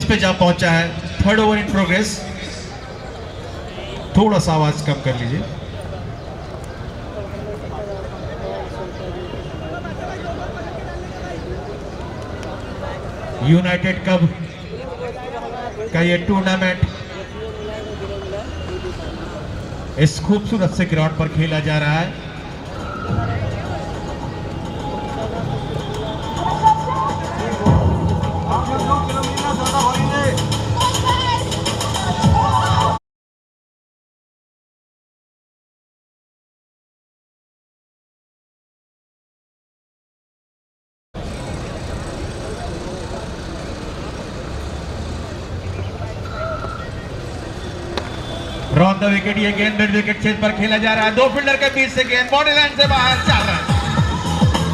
पे जा पहुंचा है। Third over in progress. थोड़ा सा आवाज कम कर लीजिए। यूनाइटेड कप का ये टूर्नामेंट इस खूबसूरत से ग्राउंड पर खेला जा रहा है। रॉन द विकेट, ये गेंद मिड विकेट क्षेत्र पर खेला जा रहा है। दो फील्डर के बीच से गेंद बॉडी लाइन से बाहर चल रहा है।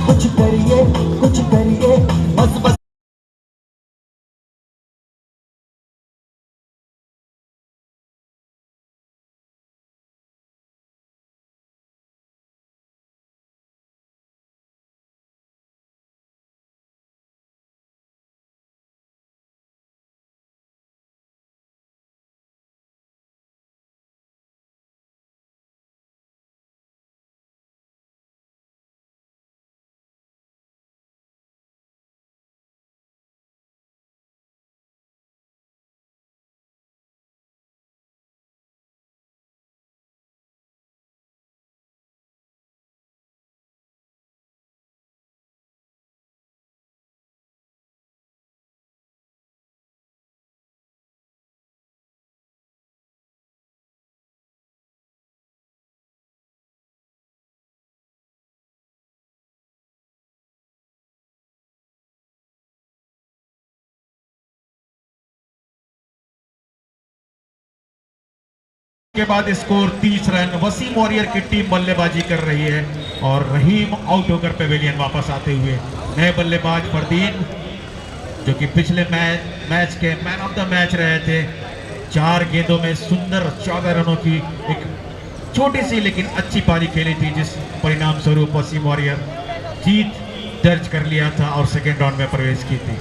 कुछ करिए बस बस। के बाद स्कोर 30 रन। वसीम वॉरियर की टीम बल्लेबाजी कर रही है और रहीम आउट होकर पेवेलियन वापस आते हुए नए बल्लेबाज फरदीन, जो कि पिछले मैच के मैन ऑफ द मैच रहे थे। 4 गेंदों में सुंदर 14 रनों की एक छोटी सी लेकिन अच्छी पारी खेली थी, जिस परिणाम स्वरूप वसीम वॉरियर जीत दर्ज कर लिया था और सेकेंड राउंड में प्रवेश की थी।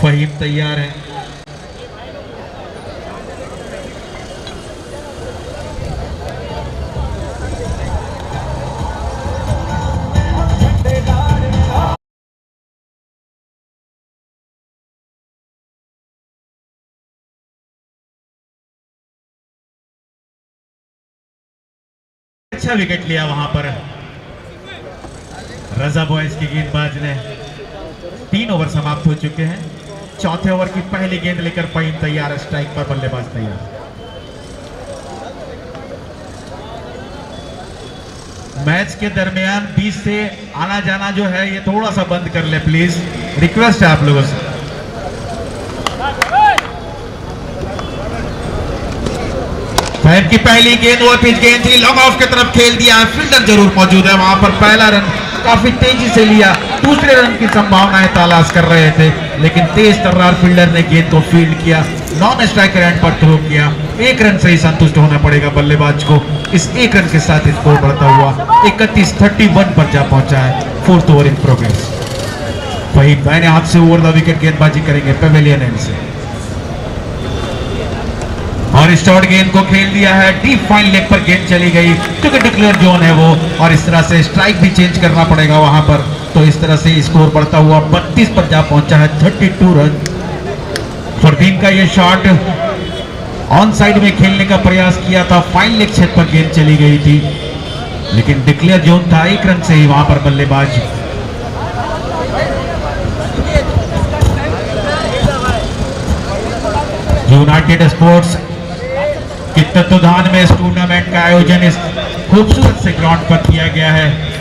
फहीम तैयार है। अच्छा विकेट लिया वहां पर रजा बॉयज की गेंदबाज ने। 3 ओवर समाप्त हो चुके हैं। चौथे ओवर की पहली गेंद लेकर फहीम तैयार है। स्ट्राइक पर बल्लेबाज तैयार। मैच के दरमियान बीच से आना जाना जो है ये थोड़ा सा बंद कर ले प्लीज, रिक्वेस्ट है आप लोगों से। फहीम की पहली गेंद वो पिच गेंद थी, लॉन्ग ऑफ की तरफ खेल दिया। फील्डर जरूर मौजूद है वहां पर। पहला रन काफी तेजी से लिया। दूसरे रन की संभावनाएं तलाश कर रहे थे, लेकिन तेज तर्रार फील्डर ने गेंद को फील्ड किया। नॉन स्ट्राइकर एंड पर थ्रो किया। 1 रन से ही संतुष्ट होना पड़ेगा बल्लेबाज को। इस 1 रन के साथ स्कोर बढ़ता हुआ 31-31 पर जा पहुंचा है। 4th over in progress. Faheem दाहिने हाथ से ओवर द विकेट गेंदबाजी करेंगे पेवेलियन एंड से, और स्टॉर्ट गेंद को खेल दिया है। डीप फाइन लेग पर गेंद चली गई, क्योंकि डिक्लेयर जोन है वो, और इस तरह से स्ट्राइक भी चेंज करना पड़ेगा वहां पर। तो इस तरह से स्कोर बढ़ता हुआ 32 पर जा पहुंचा है। 32 रन। फरदीन का ये शॉट ऑन साइड में खेलने का प्रयास किया था। फाइन लेग क्षेत्र पर गेंद चली गई थी, लेकिन डिक्लेयर जोन था। 1 रन से ही वहां पर बल्लेबाज यूनाइटेड स्पोर्ट्स के तत्वाधान में इस टूर्नामेंट का आयोजन इस खूबसूरत से ग्राउंड पर किया गया है।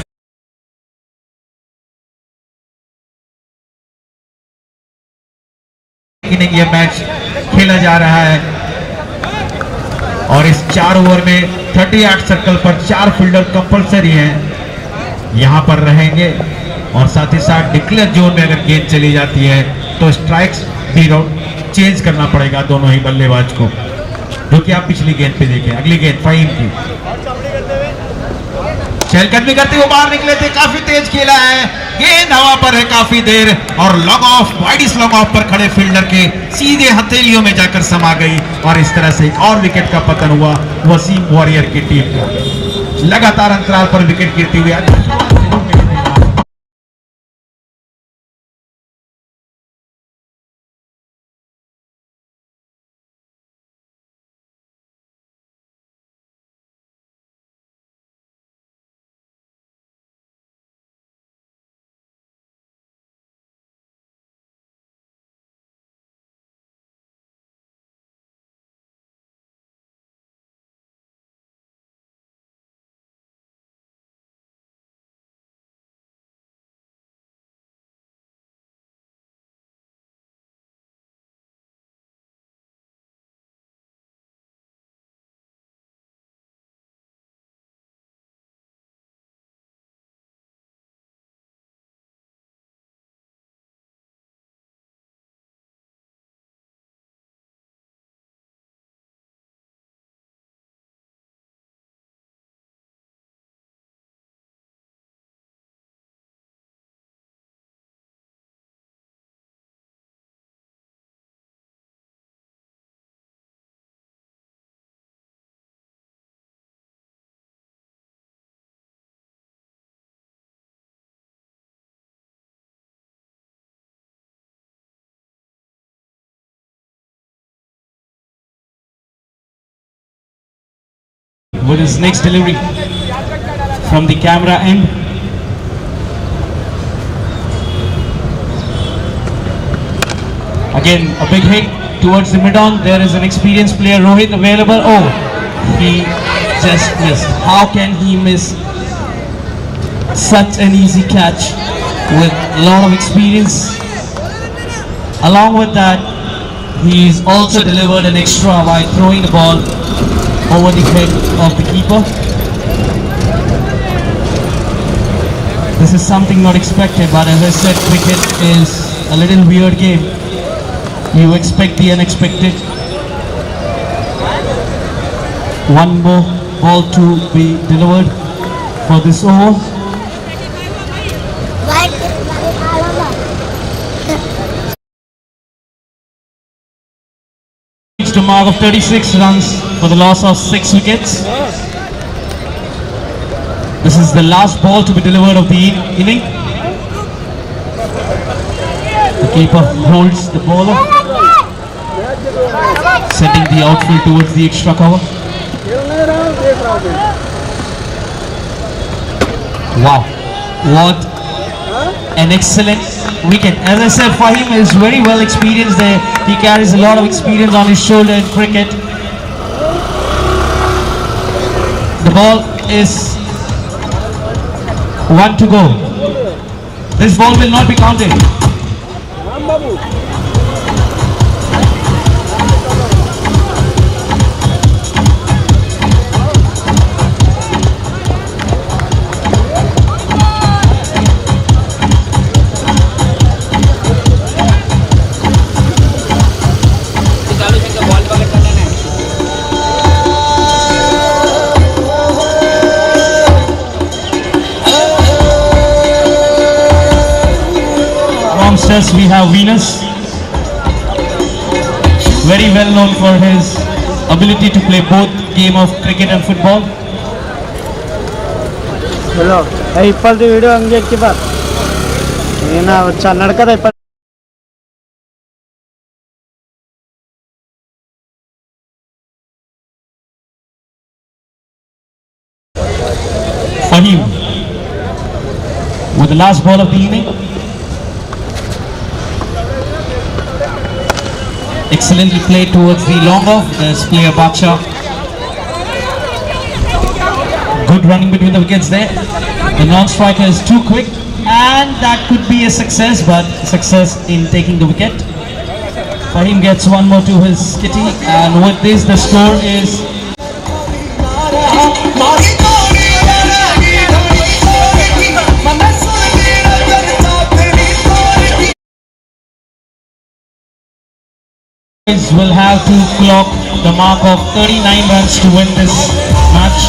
यह मैच खेला जा रहा है और इस 4 ओवर में 38 सर्कल पर 4 फील्डर कंपलसरी हैं, यहां पर रहेंगे। और साथ ही साथ डिक्लेयर जोन में अगर गेंद चली जाती है तो स्ट्राइक्स भी चेंज करना पड़ेगा दोनों ही बल्लेबाज को, जो कि आप पिछली गेंद पे देखें। अगली गेंद फहीम की। चहलकदमी करते हुए बाहर निकले थे, काफी तेज खेला है, गेंद हवा पर है काफी देर और लॉन्ग ऑफ, वाइडिस लॉन्ग ऑफ पर खड़े फील्डर के सीधे हथेलियों में जाकर समा गई और इस तरह से एक और विकेट का पतन हुआ वसीम वॉरियर की टीम को। लगातार अंतराल पर विकेट गिरती हुई with his next delivery from the camera end. Again, a big hit towards the mid-on. There is an experienced player, Rohit, available. Oh, he just missed. How can he miss such an easy catch with a lot of experience? Along with that, he's also delivered an extra by throwing the ball over the head of the keeper. This is something not expected, but as I said, cricket is a little weird game. You expect the unexpected. One more ball to be delivered for this over. Reached a mark of 36 runs for the loss of 6 wickets. This is the last ball to be delivered of the inning. The keeper holds the bowler, sending the outfield towards the extra cover. Wow, what an excellent wicket. As I said, Fahim is very well experienced there. He carries a lot of experience on his shoulder in cricket. The ball is 1 to go. This ball will not be counted. Amongst we have Venus, very well known for his ability to play both game of cricket and football. Hello ಇಪ್ಪತ್ತು video ಹಂಗೆ ಇಕ್ಕಿ ಬಾ ಏನ ನಡ್ಕದ ಇಪ್ಪತ್ತು Fahim with the last ball of the inning. Excellently played towards the long off. There's player Baksha. Good running between the wickets there. The non-striker is too quick, and that could be a success, but success in taking the wicket. Fahim gets one more to his kitty, and with this the score is will have to clock the mark of 39 runs to win this match.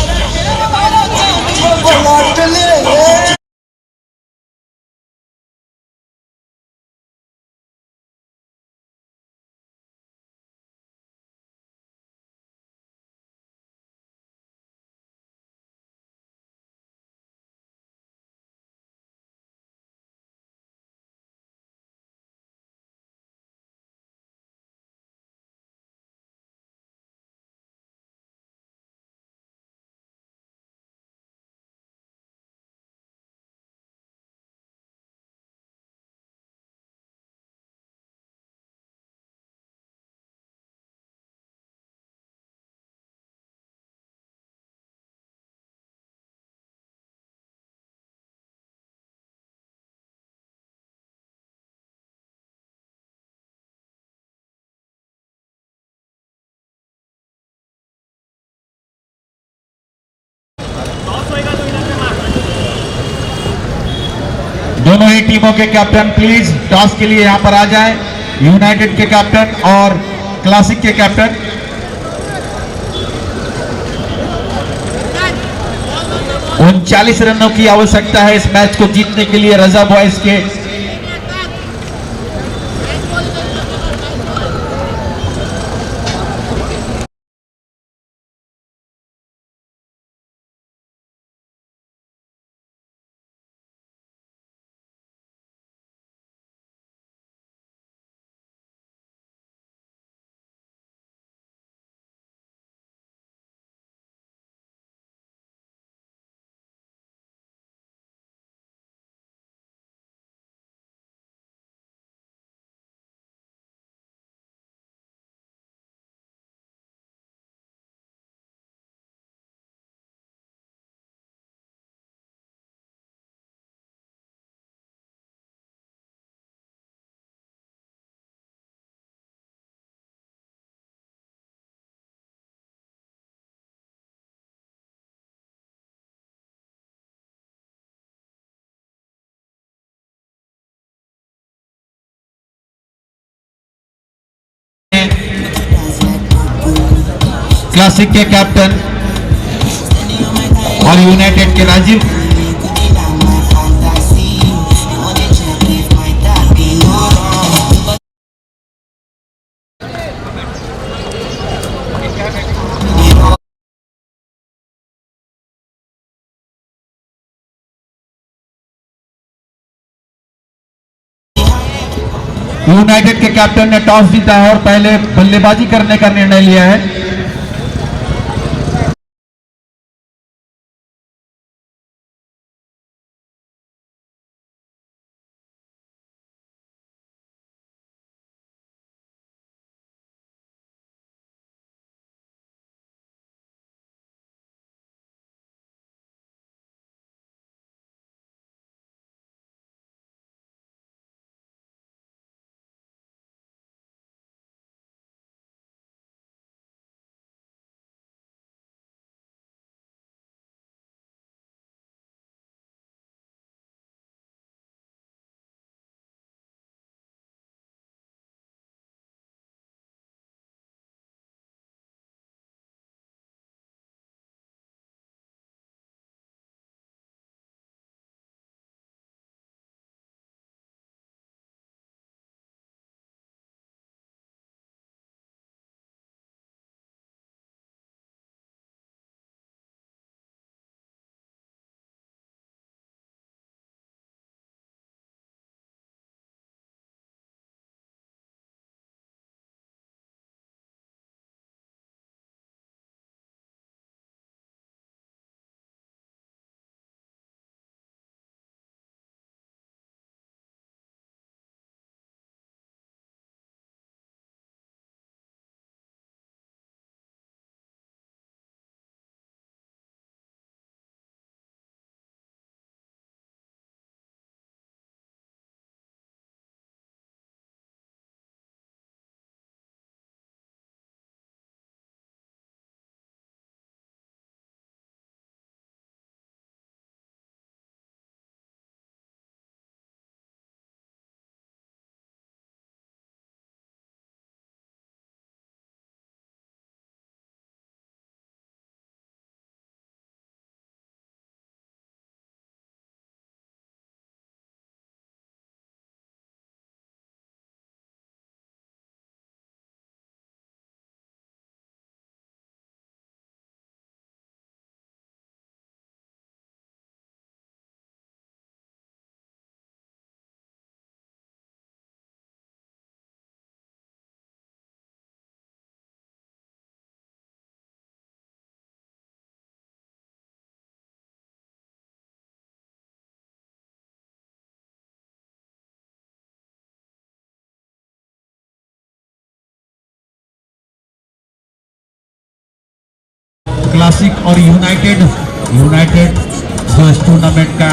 दोनों ही टीमों के captain please toss के लिए यहां पर आ जाएं। United के captain और क्लासिक के कैप्टन। उनचालीस रनों की आवश्यकता है इस मैच को जीतने के लिए रजा बॉयज के। क्लासिक के कैप्टन और यूनाइटेड के राजीव। यूनाइटेड के कैप्टन ने टॉस जीता है और पहले बल्लेबाजी करने का निर्णय लिया है। क्लासिक और यूनाइटेड जो इस टूर्नामेंट का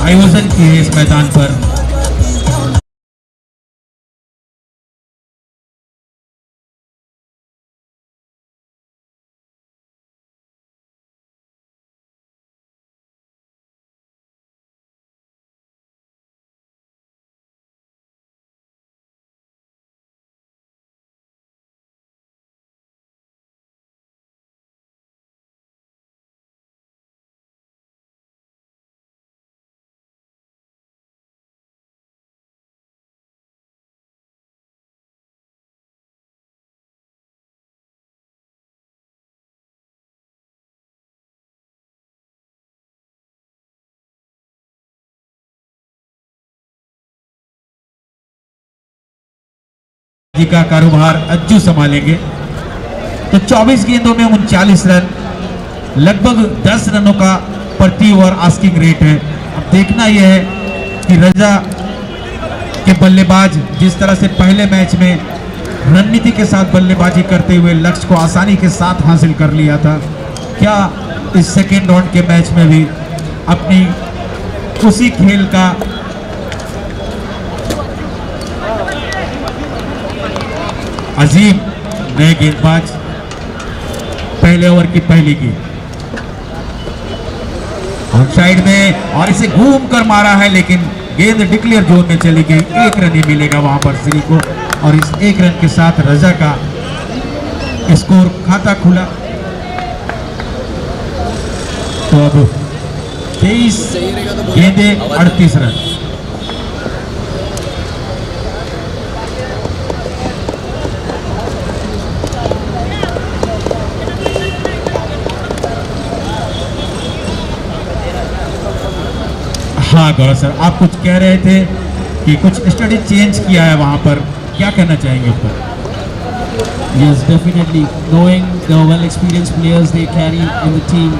आयोजन किए इस मैदान पर जी का कारोबार अज्जू संभालेंगे। तो 24 गेंदों में 39 रन, लगभग 10 रनों का प्रति ओवर आस्किंग रेट है। अब देखना यह है कि रजा के बल्लेबाज जिस तरह से पहले मैच में रणनीति के साथ बल्लेबाजी करते हुए लक्ष्य को आसानी के साथ हासिल कर लिया था, क्या इस सेकेंड राउंड के मैच में भी अपनी उसी खेल का अजीम नए गेंदबाज पहले ओवर की पहली गेंद ऑन साइड में और इसे घूम कर मारा है, लेकिन गेंद डिक्लेयर जोन में चली गई। 1 रन ही मिलेगा वहां पर श्री को और इस 1 रन के साथ रजा का स्कोर खाता खुला। तो अब 23 गेंदे 38 रन। हाँ गौरव सर, आप कुछ कह रहे थे कि कुछ स्टडी चेंज किया है वहां पर, क्या कहना चाहेंगे उस पर? Yes, definitely. Knowing the well-experienced players they carry in the team,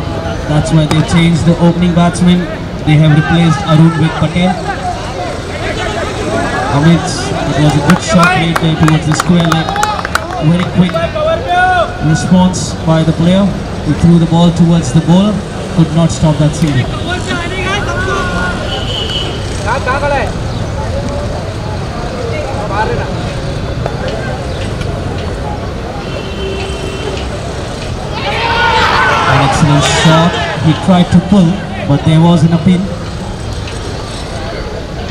that's why they changed the opening batsman. They have replaced Arun with Patel. Amit, it was a good shot played there towards the square leg. Very quick response by the player. He threw the ball towards the bowler, could not stop that single. An excellent shot. He tried to pull, but there was an appeal.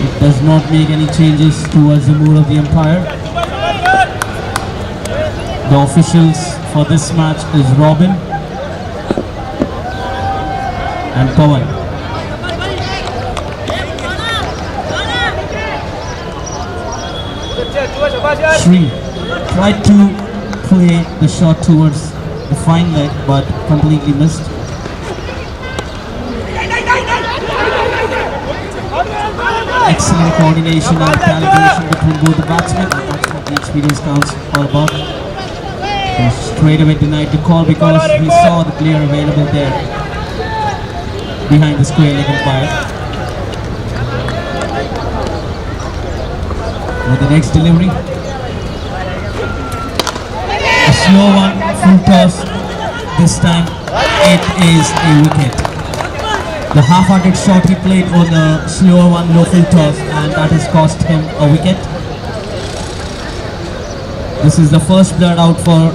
It does not make any changes towards the mood of the umpire. The officials for this match is Robin and Pawan. Shri tried to play the shot towards the fine leg but completely missed. Excellent coordination and calibration between both the batsmen, and that's what the experience counts all about. He straight away denied the call because he saw the player available there behind the square leg umpire. With the next delivery, a slow one, full toss. This time it is a wicket. The half-hearted shot he played on the slower one, low full toss, and that has cost him a wicket. This is the first blood out for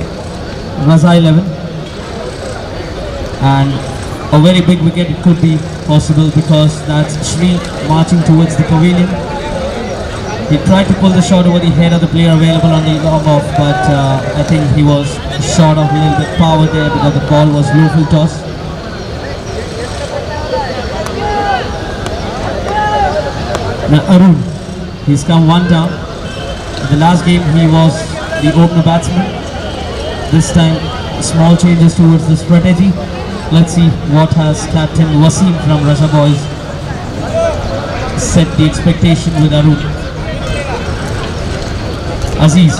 Raza 11, and a very big wicket it could be possible because that's Shri marching towards the pavilion. He tried to pull the shot over the head of the player available on the arm off, but I think he was short of a little bit power there because the ball was low full toss. Now Arun, he's come one down. In the last game he was the opener batsman. This time small changes towards the strategy. Let's see what has Captain Wasim from Raja Boys set the expectation with Arun. Aziz,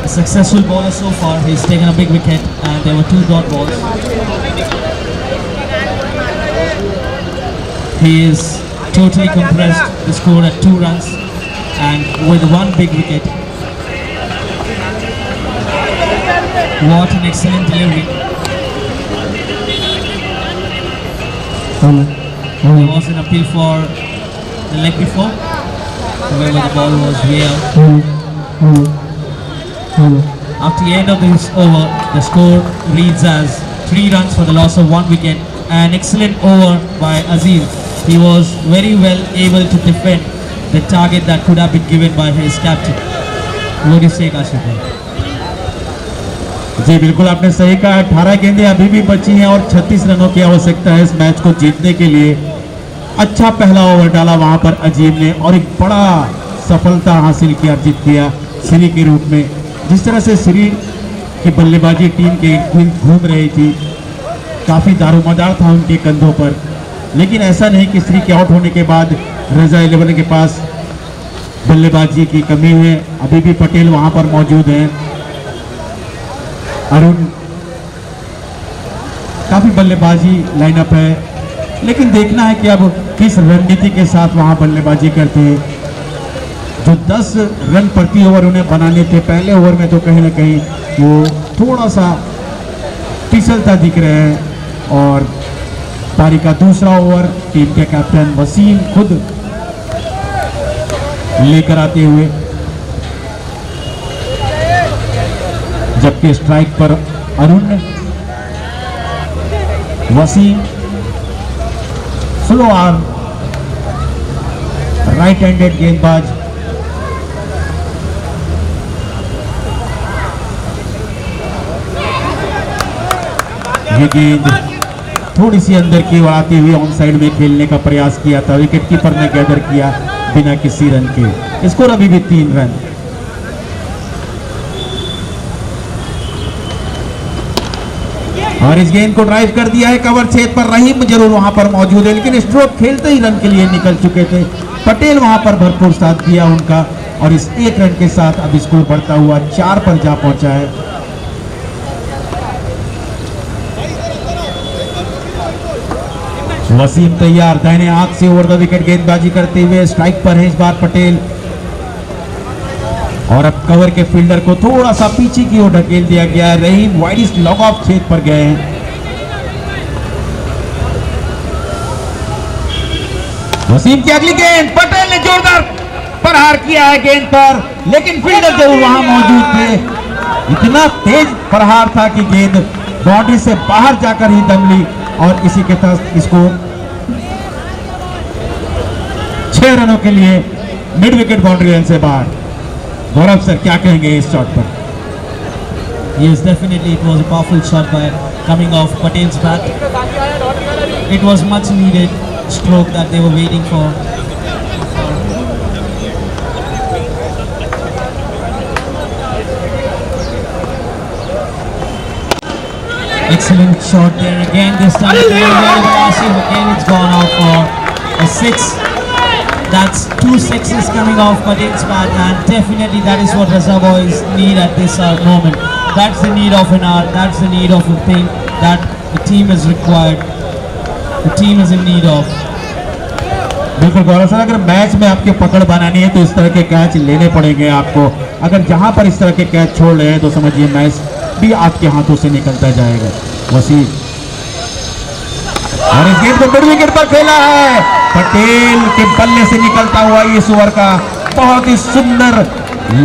a successful bowler so far. He's taken a big wicket and there were 2 dot balls. He is totally compressed the score at 2 runs and with 1 big wicket. What an excellent delivery. There was an appeal for the leg before. However, the ball was way out. After the end of this over, the score reads as 3 runs for the loss of 1 wicket. An excellent over by Aziz. He was very well able to defend the target that could have been given by his captain. What do you say, Kashif? जी बिल्कुल आपने सही कहा। 18 गेंदें अभी भी बची हैं और 36 रनों की आवश्यकता है इस मैच को जीतने के लिए। अच्छा पहला ओवर डाला वहां पर अजीम ने और एक बड़ा सफलता हासिल की, अर्जित किया श्री के रूप में। जिस तरह से श्री की बल्लेबाजी टीम के घूम रही थी, काफ़ी दारोमदार था उनके कंधों पर, लेकिन ऐसा नहीं कि श्री के आउट होने के बाद रजा 11 के पास बल्लेबाजी की कमी है। अभी भी पटेल वहां पर मौजूद हैं। अरुण काफी बल्लेबाजी लाइनअप है, लेकिन देखना है कि अब किस रणनीति के साथ वहां बल्लेबाजी करते हैं। जो 10 रन प्रति ओवर उन्हें बनाने थे पहले ओवर में, तो कहीं ना कहीं वो थोड़ा सा फिसलता दिख रहे हैं। और पारी का दूसरा ओवर टीम के कैप्टन वसीम खुद लेकर आते हुए, जबकि स्ट्राइक पर Arun, Wasim slow arm right handed गेंदबाज। ये गेंद थोड़ी सी अंदर की ओर आती हुई ऑन साइड में खेलने का प्रयास किया था। विकेट कीपर ने गैदर किया बिना किसी रन के। स्कोर अभी भी 3 रन। और इस गेंद को ड्राइव कर दिया है कवर छेद पर। रहीम जरूर वहां पर मौजूद है, लेकिन स्ट्रोक खेलते ही रन के लिए निकल चुके थे। पटेल वहां पर भरपूर साथ दिया उनका, और इस 1 रन के साथ अब स्कोर बढ़ता हुआ 4 पर जा पहुंचा है। वसीम तैयार, दाहिने हाथ से ओवर द विकेट गेंदबाजी करते हुए। स्ट्राइक पर है इस बार पटेल, और अब कवर के फील्डर को थोड़ा सा पीछे की ओर ढकेल दिया गया है। रहीम वाइडिस्ट लॉग ऑफ छेद पर गए हैं। वसीम की अगली गेंद, पटेल ने जोरदार प्रहार किया है गेंद पर, लेकिन फील्डर जरूर वहां मौजूद थे। इतना तेज प्रहार था कि गेंद बाउंड्री से बाहर जाकर ही दम ली, और इसी के तहत स्कोर 6 रनों के लिए मिड विकेट बाउंड्री लाइन से बाहर। गौरव सर, क्या कहेंगे इस शॉट पर? Yes, definitely it was a powerful shot by coming off Patel's bat. It was much needed stroke that they were waiting for. Excellent shot there again. This time very aggressive. Again, it's gone out for a 6. That's 2 sixes coming off Patel's bat, and definitely that is what Raza boys need at this moment. That's the need of an hour. That's the need of a thing that the team is required. The team is in need of. बिल्कुल गौरव sir, अगर match में आपके पकड़ बनानी है तो इस तरह के कैच लेने पड़ेंगे आपको। अगर जहां पर इस तरह के कैच छोड़ रहे हैं तो समझिए मैच भी आपके हाथों से निकलता जाएगा। वसीम, और इस गेंद को मिड विकेट पर खेला है। पटेल के बल्ले से निकलता हुआ इस ओवर का बहुत ही सुंदर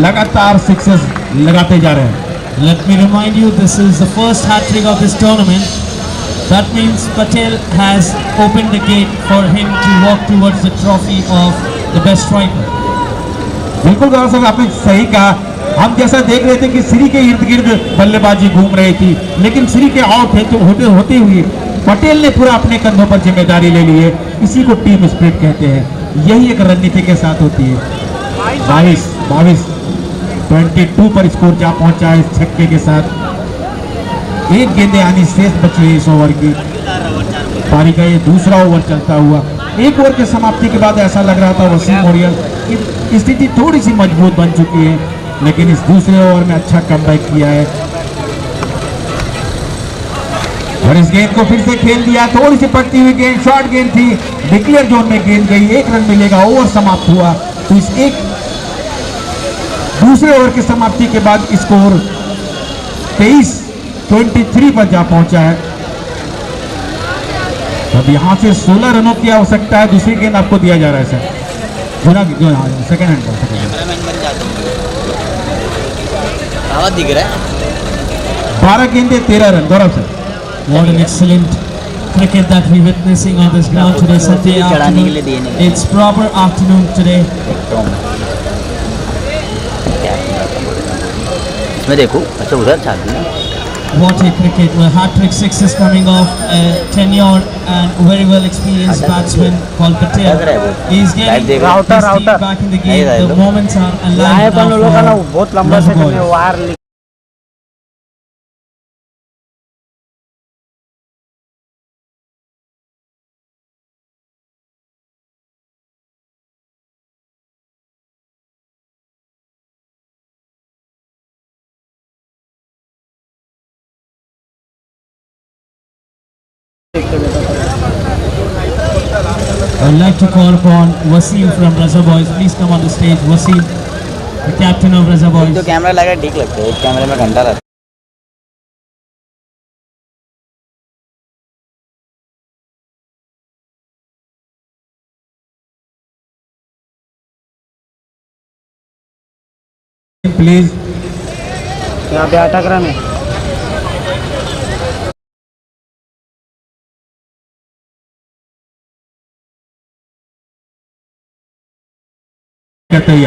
लगातार सिक्सेस लगाते जा रहे हैं। Let me remind you, this is the first hat trick of this tournament. That means Patel has opened the gate for him to walk towards the trophy of the best striker. बिल्कुल गौरव साहब, आपने सही कहा। हम जैसा देख रहे थे कि श्री के इर्द गिर्द बल्लेबाजी घूम रही थी, लेकिन श्री के आउट होते हुए पटेल ने पूरा अपने कंधों पर जिम्मेदारी ले ली है। इसी को टीम स्पिरिट कहते हैं। यही एक रणनीति के साथ होती है। 22 पर स्कोर जा पहुंचा है इस छक्के के साथ। 1 गेंदें आनी शेष बची है इस ओवर की। पारी का ये दूसरा ओवर चलता हुआ, 1 ओवर के समाप्ति के बाद ऐसा लग रहा था वसीम ओरियल की स्थिति थोड़ी सी मजबूत बन चुकी है, लेकिन इस दूसरे ओवर में अच्छा कमबैक किया है और इस गेंद को फिर से खेल दिया। थोड़ी सी पटती हुई गेंद, शॉर्ट गेंद थी, डिक्लेयर जोन में गेंद गई, 1 रन मिलेगा। ओवर समाप्त हुआ, तो इस दूसरे ओवर की समाप्ति के बाद स्कोर 23 पर जा पहुंचा है। अब यहां से 16 रनों की आवश्यकता है। दूसरी गेंद आपको दिया जा रहा है सर, सेकंड हैंड आवाज दिख रहा है। 12 गेंदें 13 run. Gaurav sir, What an excellent cricket that we're witnessing on this ground today, Saturday afternoon. It's proper afternoon today. इसमें देखो, अच्छा उधर छाप दी। What a cricket! Well, hat-trick sixes coming off a tenure and very well experienced batsman called Patel. He's getting his team back in the game. The moments are alive now बहुत for लंबा Raza से boys. War I would like to call upon Wasim from Raza Boys. Please come on the stage. Wasim, the captain of Raza Boys. तो camera लगा ठीक लगता है, एक कैमरे में घंटा रहता प्लीज यहाँ पे अटक रहा है। करते हुए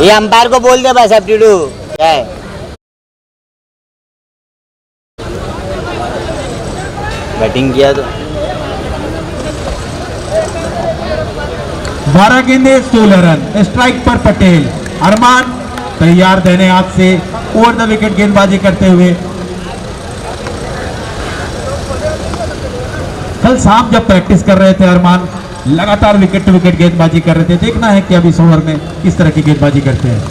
ये अंपायर को बोल दे बस एप्टीट्यूड क्या है। बैटिंग किया तो 12 गेंदे 16 रन, स्ट्राइक पर पटेल। अरमान तैयार देने हाथ से ओवर द विकेट गेंदबाजी करते हुए। कल शाम जब प्रैक्टिस कर रहे थे अरमान लगातार विकेट टू विकेट गेंदबाजी कर रहे थे। देखना है कि अब इस ओवर में किस तरह की गेंदबाजी करते हैं।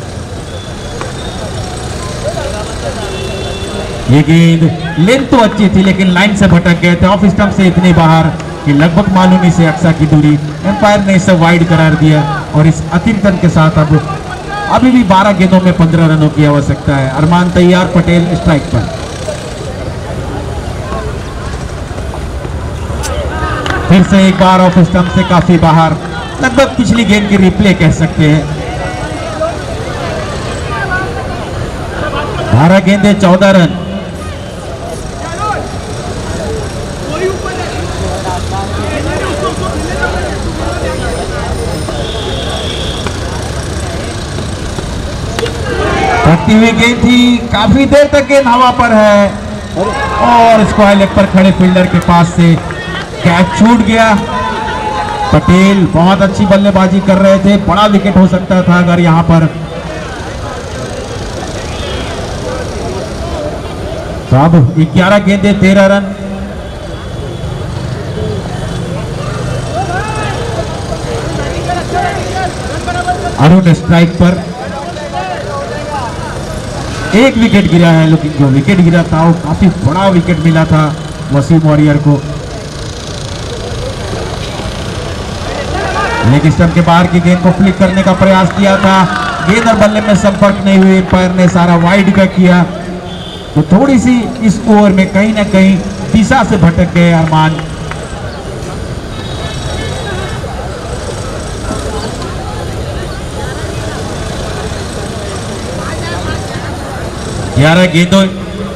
ये गेंद लेंथ तो अच्छी थी लेकिन लाइन से भटक गए थे, ऑफ स्टंप से इतने बाहर कि लगभग मालूम ही से अक्सा की दूरी। एम्पायर ने इसे वाइड करार दिया और इस अतिरिक्त रन के साथ अब अभी भी 12 गेंदों में 15 रनों की आवश्यकता है। अरमान तैयार, पटेल स्ट्राइक पर। फिर से एक बार ऑफ स्टंप से काफी बाहर, लगभग पिछली गेंद की रिप्ले कह सकते हैं। 12 गेंदे 14 रन। कटती हुई गेंद थी, काफी देर तक गेंद हवा पर है और स्क्वायर लेग पर खड़े फील्डर के पास से कैच छूट गया। पटेल बहुत अच्छी बल्लेबाजी कर रहे थे, बड़ा विकेट हो सकता था अगर यहां पर। तो अब 11 गेंदे 13 रन। अरुण स्ट्राइक पर। एक विकेट गिरा है लेकिन जो विकेट गिरा था वो काफी बड़ा विकेट मिला था वसीम वॉरियर को। लेग स्टंप के बाहर की गेंद को फ्लिक करने का प्रयास किया था, गेंद और बल्ले में संपर्क नहीं हुई। एम्पायर ने सारा वाइड का किया तो थोड़ी सी इस ओवर में कहीं ना कहीं दिशा से भटक गए अरमान। ग्यारह गेंदों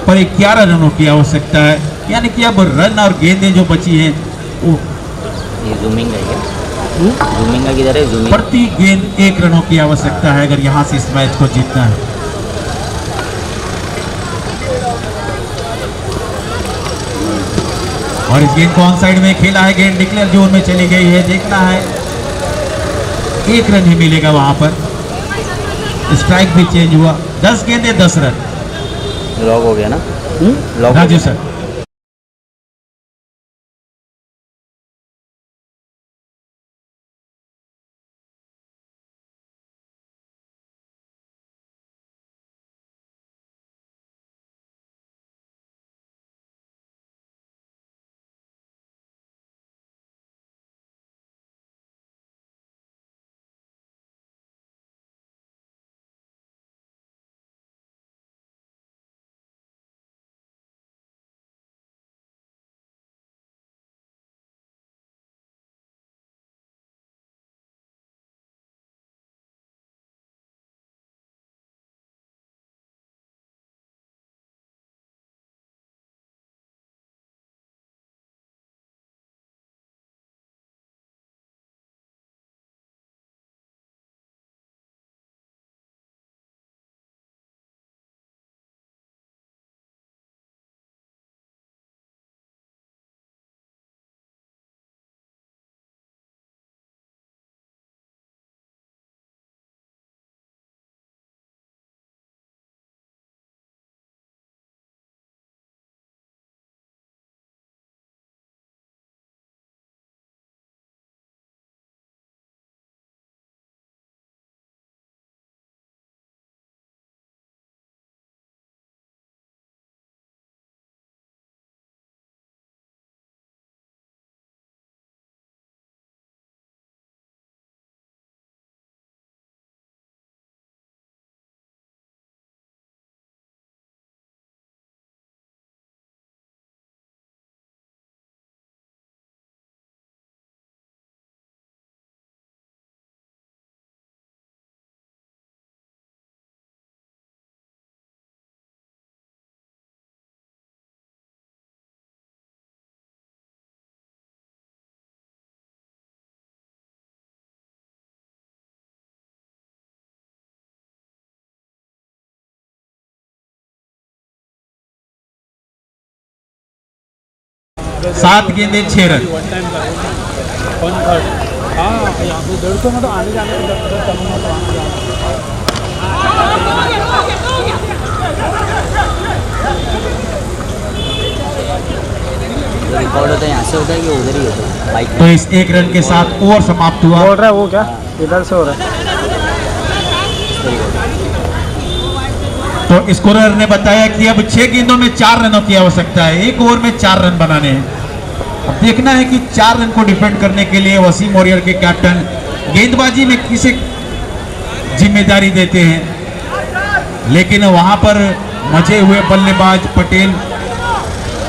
पर 11 रनों की आवश्यकता है, यानी कि अब रन और गेंदें जो बची हैं वो ये जूमिंग है क्या? जूमिंग का किधर है? जूमिंग प्रति गेंद 1 रनों की आवश्यकता है अगर यहां से इस मैच को जीतना है। और इस गेंद को ऑन साइड में खेला है, गेंद डिक्लेयर जोन में चली गई है। देखना है 1 रन ही मिलेगा वहां पर। स्ट्राइक भी चेंज हुआ। 10 गेंदे 10 रन। लॉक हो गया ना? Lock Raju sir. 7 गेंदें 6 रन। रिकॉर्ड होता है यहाँ से होता है कि उधर ही होता है बाइक तो इस 1 रन के साथ ओवर समाप्त हुआ। बोल रहा है वो क्या इधर से हो रहा है। तो स्कोरर ने बताया कि अब 6 गेंदों में 4 रनों की आवश्यकता है, 1 ओवर में 4 रन बनाने हैं। अब देखना है कि 4 रन को डिफेंड करने के लिए वसीम वॉरियर के कैप्टन गेंदबाजी में किसे जिम्मेदारी देते हैं। लेकिन वहां पर मचे हुए बल्लेबाज पटेल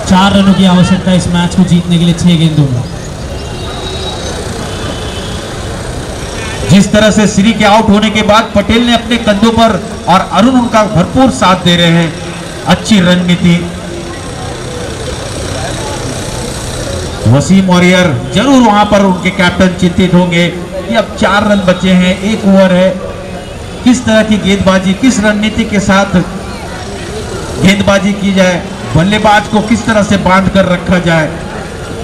4 रनों की आवश्यकता है इस मैच को जीतने के लिए 6 गेंदों में। जिस तरह से श्री के आउट होने के बाद पटेल ने अपने कंधों पर और अरुण उनका भरपूर साथ दे रहे हैं, अच्छी रणनीति। वसीम वॉरियर जरूर वहां पर उनके कैप्टन चिंतित होंगे कि अब 4 रन बचे हैं, 1 ओवर है, किस तरह की गेंदबाजी, किस रणनीति के साथ गेंदबाजी की जाए, बल्लेबाज को किस तरह से बांध कर रखा जाए।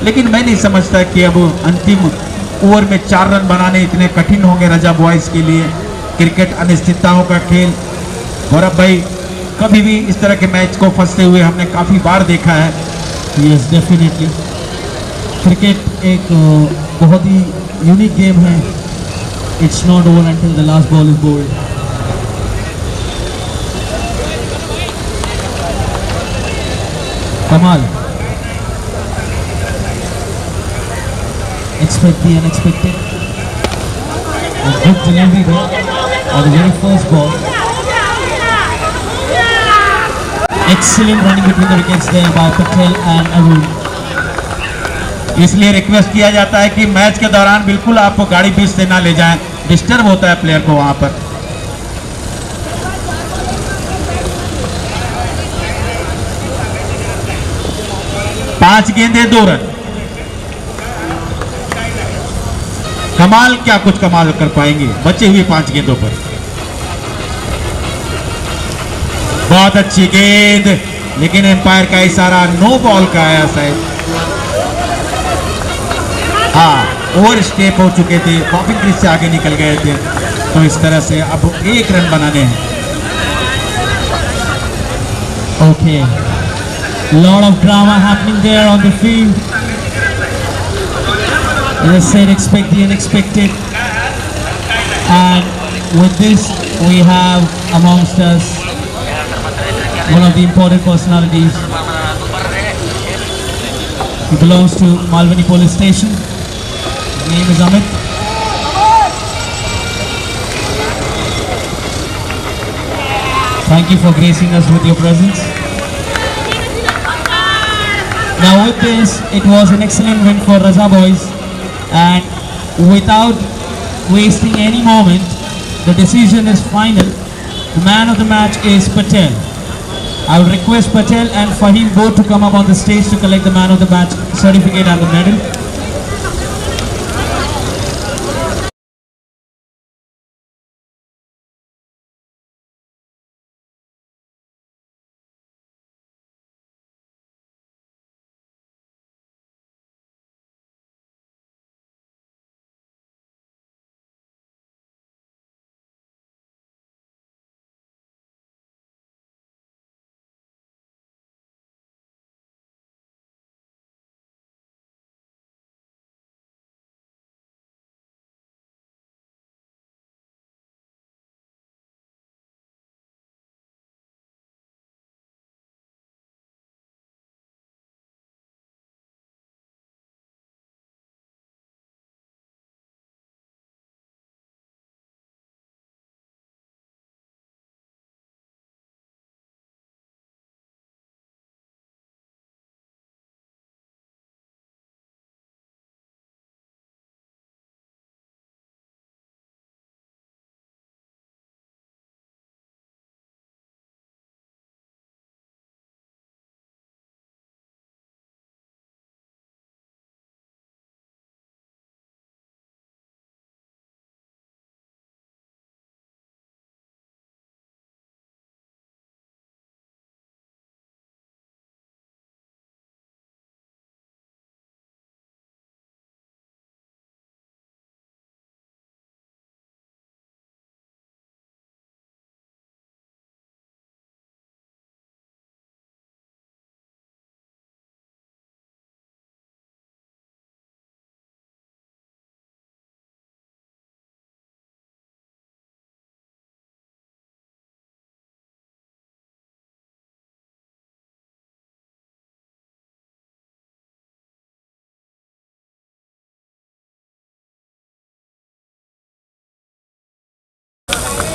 लेकिन मैं नहीं समझता कि अब अंतिम ओवर में 4 रन बनाने इतने कठिन होंगे रजा बॉयज के लिए। क्रिकेट अनिश्चितताओं का खेल। गौरव भाई, कभी भी इस तरह के मैच को फंसते हुए हमने काफी बार देखा है। यस डेफिनेटली, क्रिकेट एक बहुत ही यूनिक गेम है। It's not over until the last ball is bowled. कमाल, expect the unexpected. A good delivery there on the very first ball. Excellent running between the wickets there by Patel and Arun. इसलिए request किया जाता है कि match के दौरान बिल्कुल आप गाड़ी बीच से ना ले जाएं, डिस्टर्ब होता है प्लेयर को वहां पर। पांच गेंदे 2 रन। कमाल, क्या कुछ कमाल कर पाएंगे बचे हुए 5 गेंदों पर। बहुत अच्छी गेंद, लेकिन एम्पायर का इशारा नो बॉल का आया शायद। हाँ, ओवर स्टेप हो चुके थे, बॉबिंग क्रीज से आगे निकल गए थे। तो इस तरह से अब 1 रन बनाने हैं। Okay, lot of drama happening there on the field. As I said, expect the unexpected. And with this, we have amongst us one of the important personalities. He belongs to Malvani Police Station. His name is Amit. Thank you for gracing us with your presence. Now with this, it was an excellent win for Raza boys, and without wasting any moment, the decision is final. The man of the match is Patel. I would request Patel and Fahim both to come up on the stage to collect the man of the match certificate and the medal.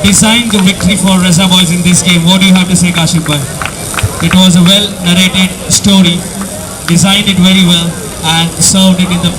designed the victory for Reza Boys in this game. What do you have to say, Kashif bhai? It was a well narrated story, designed it very well and served it in the